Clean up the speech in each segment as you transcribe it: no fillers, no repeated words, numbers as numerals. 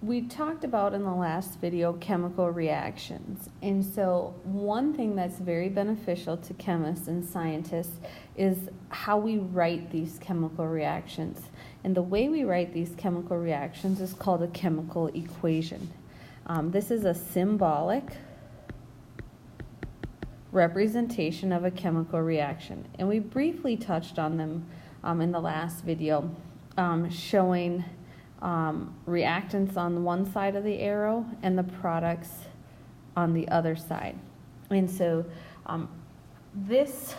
We talked about in the last video chemical reactions, and so one thing that's very beneficial to chemists and scientists is how we write these chemical reactions. And the way we write these chemical reactions is called a chemical equation. This is a symbolic representation of a chemical reaction, and we briefly touched on them in the last video, showing reactants on one side of the arrow and the products on the other side. And so this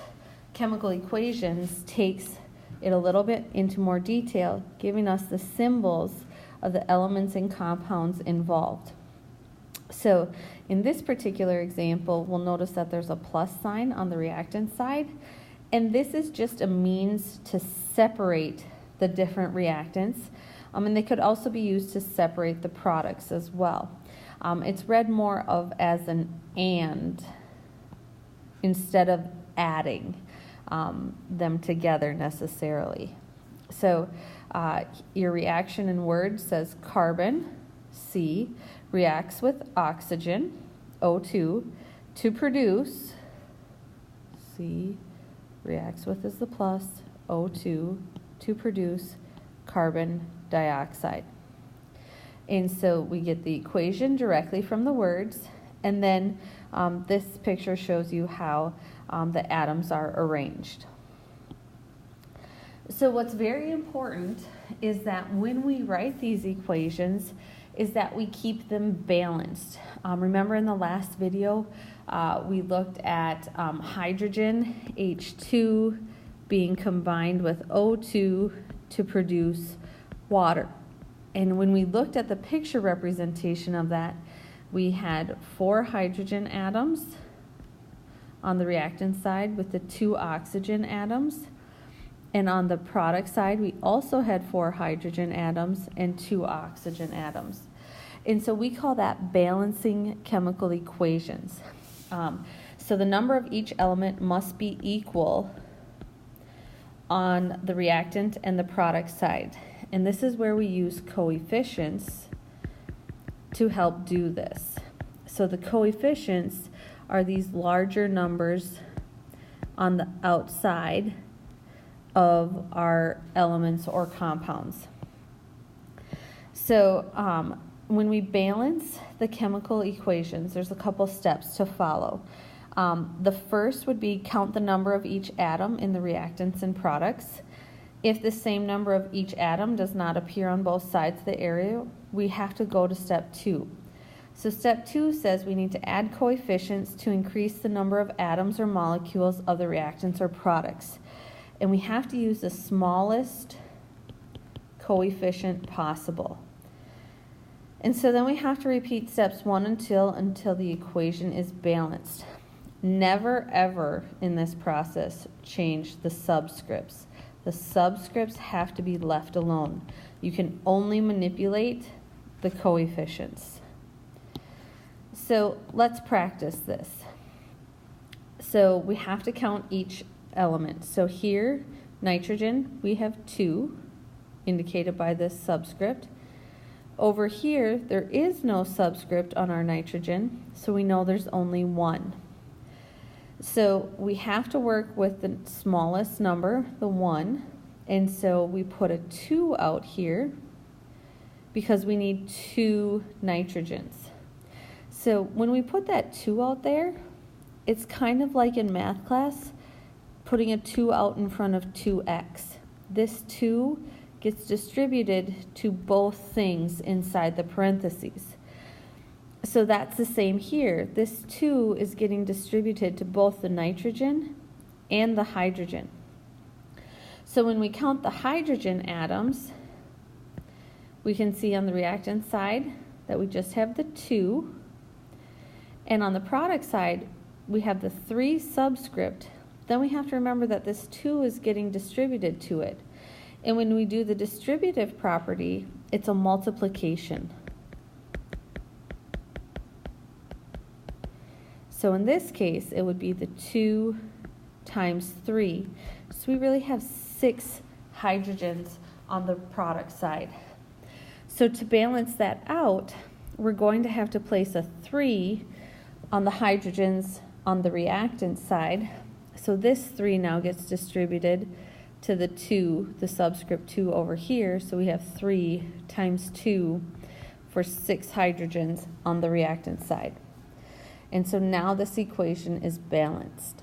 chemical equations takes it a little bit into more detail, giving us the symbols of the elements and compounds involved. So in this particular example, we'll notice that there's a plus sign on the reactant side, and this is just a means to separate the different reactants. And they could also be used to separate the products as well. It's read more of as an and instead of adding them together necessarily. So your reaction in words says carbon, C, reacts with oxygen, O2, to produce, C, reacts with is the plus, O2, to produce carbon dioxide. And so we get the equation directly from the words, and then this picture shows you how the atoms are arranged. So what's very important is that when we write these equations is that we keep them balanced. Remember in the last video we looked at hydrogen, H2, being combined with O2 to produce water. And when we looked at the picture representation of that, we had 4 hydrogen atoms on the reactant side with the 2 oxygen atoms. And on the product side, we also had 4 hydrogen atoms and 2 oxygen atoms. And so we call that balancing chemical equations. So the number of each element must be equal on the reactant and the product side. And this is where we use coefficients to help do this. So the coefficients are these larger numbers on the outside of our elements or compounds. So when we balance the chemical equations, there's a couple steps to follow. The first would be count the number of each atom in the reactants and products. If the same number of each atom does not appear on both sides of the arrow, we have to go to step 2. So step 2 says we need to add coefficients to increase the number of atoms or molecules of the reactants or products. And we have to use the smallest coefficient possible. And so then we have to repeat steps 1 until the equation is balanced. Never ever in this process change the subscripts. The subscripts have to be left alone. You can only manipulate the coefficients. So let's practice this. So we have to count each element. So here, nitrogen, we have 2, indicated by this subscript. Over here, there is no subscript on our nitrogen, so we know there's only 1. So we have to work with the smallest number, the 1, and so we put a 2 out here because we need 2 nitrogens. So when we put that 2 out there, it's kind of like in math class, putting a 2 out in front of 2x. This 2 gets distributed to both things inside the parentheses. So that's the same here. This 2 is getting distributed to both the nitrogen and the hydrogen. So when we count the hydrogen atoms, we can see on the reactant side that we just have the 2. And on the product side, we have the 3 subscript. Then we have to remember that this 2 is getting distributed to it. And when we do the distributive property, it's a multiplication. So in this case, it would be the 2 times 3. So we really have 6 hydrogens on the product side. So to balance that out, we're going to have to place a 3 on the hydrogens on the reactant side. So this 3 now gets distributed to the 2, the subscript 2 over here. So we have 3 times 2 for 6 hydrogens on the reactant side. And so now this equation is balanced.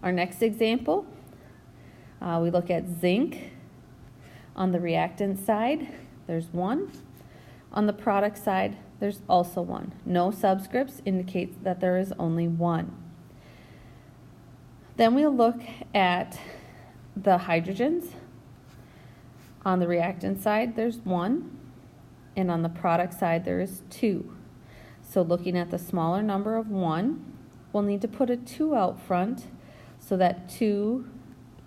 Our next example, we look at zinc. On the reactant side, there's 1. On the product side, there's also 1. No subscripts indicates that there is only 1. Then we'll look at the hydrogens. On the reactant side, there's 1, and on the product side, there is 2. So looking at the smaller number of 1, we'll need to put a 2 out front, so that 2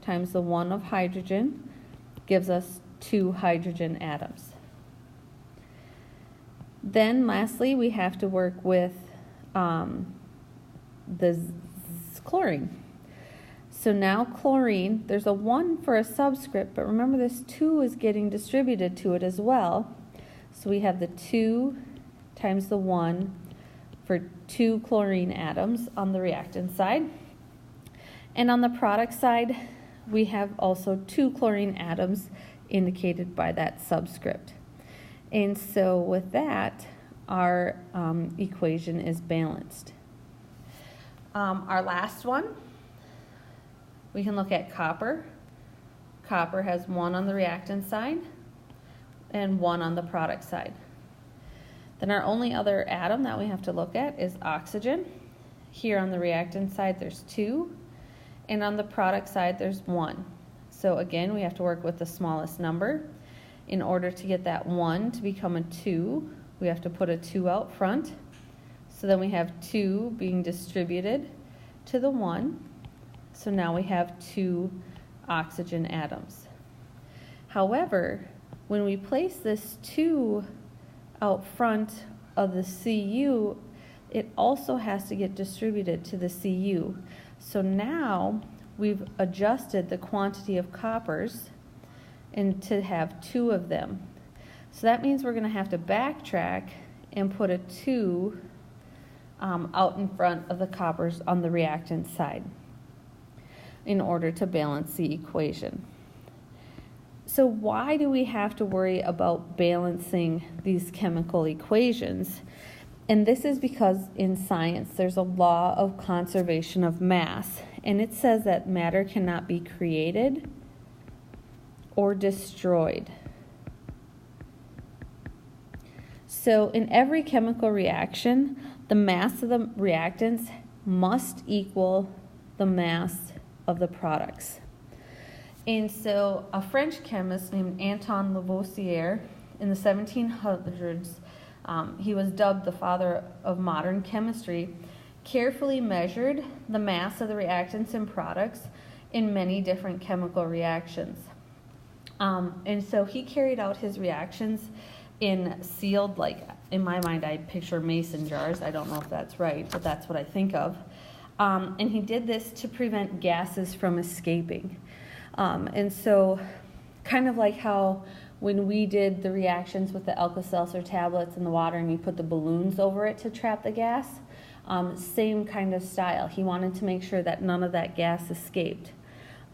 times the 1 of hydrogen gives us 2 hydrogen atoms. Then lastly, we have to work with the chlorine. So now chlorine, there's a 1 for a subscript, but remember this 2 is getting distributed to it as well. So we have the 2 times the 1 for 2 chlorine atoms on the reactant side. And on the product side, we have also 2 chlorine atoms indicated by that subscript. And so with that, our equation is balanced. Our last one, we can look at copper. Copper has 1 on the reactant side and 1 on the product side. Then our only other atom that we have to look at is oxygen. Here on the reactant side, there's 2, and on the product side, there's 1. So again, we have to work with the smallest number. In order to get that 1 to become a 2, we have to put a 2 out front. So then we have 2 being distributed to the 1. So now we have 2 oxygen atoms. However, when we place this 2 out front of the Cu, it also has to get distributed to the Cu. So now we've adjusted the quantity of coppers and to have 2 of them. So that means we're going to have to backtrack and put a 2 out in front of the coppers on the reactant side in order to balance the equation. So why do we have to worry about balancing these chemical equations? And this is because in science there's a law of conservation of mass, and it says that matter cannot be created or destroyed. So in every chemical reaction, the mass of the reactants must equal the mass of the products. And so a French chemist named Antoine Lavoisier in the 1700s, he was dubbed the father of modern chemistry, carefully measured the mass of the reactants and products in many different chemical reactions. And so he carried out his reactions in sealed, like in my mind I picture mason jars. I don't know if that's right, but that's what I think of. And he did this to prevent gases from escaping. And so kind of like how when we did the reactions with the Alka-Seltzer tablets in the water and we put the balloons over it to trap the gas, same kind of style. He wanted to make sure that none of that gas escaped.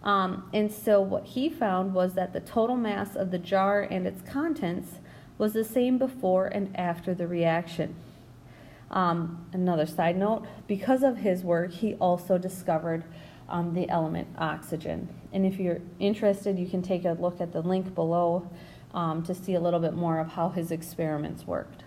And so what he found was that the total mass of the jar and its contents was the same before and after the reaction. Another side note, because of his work, he also discovered the element oxygen. And if you're interested, you can take a look at the link below to see a little bit more of how his experiments worked.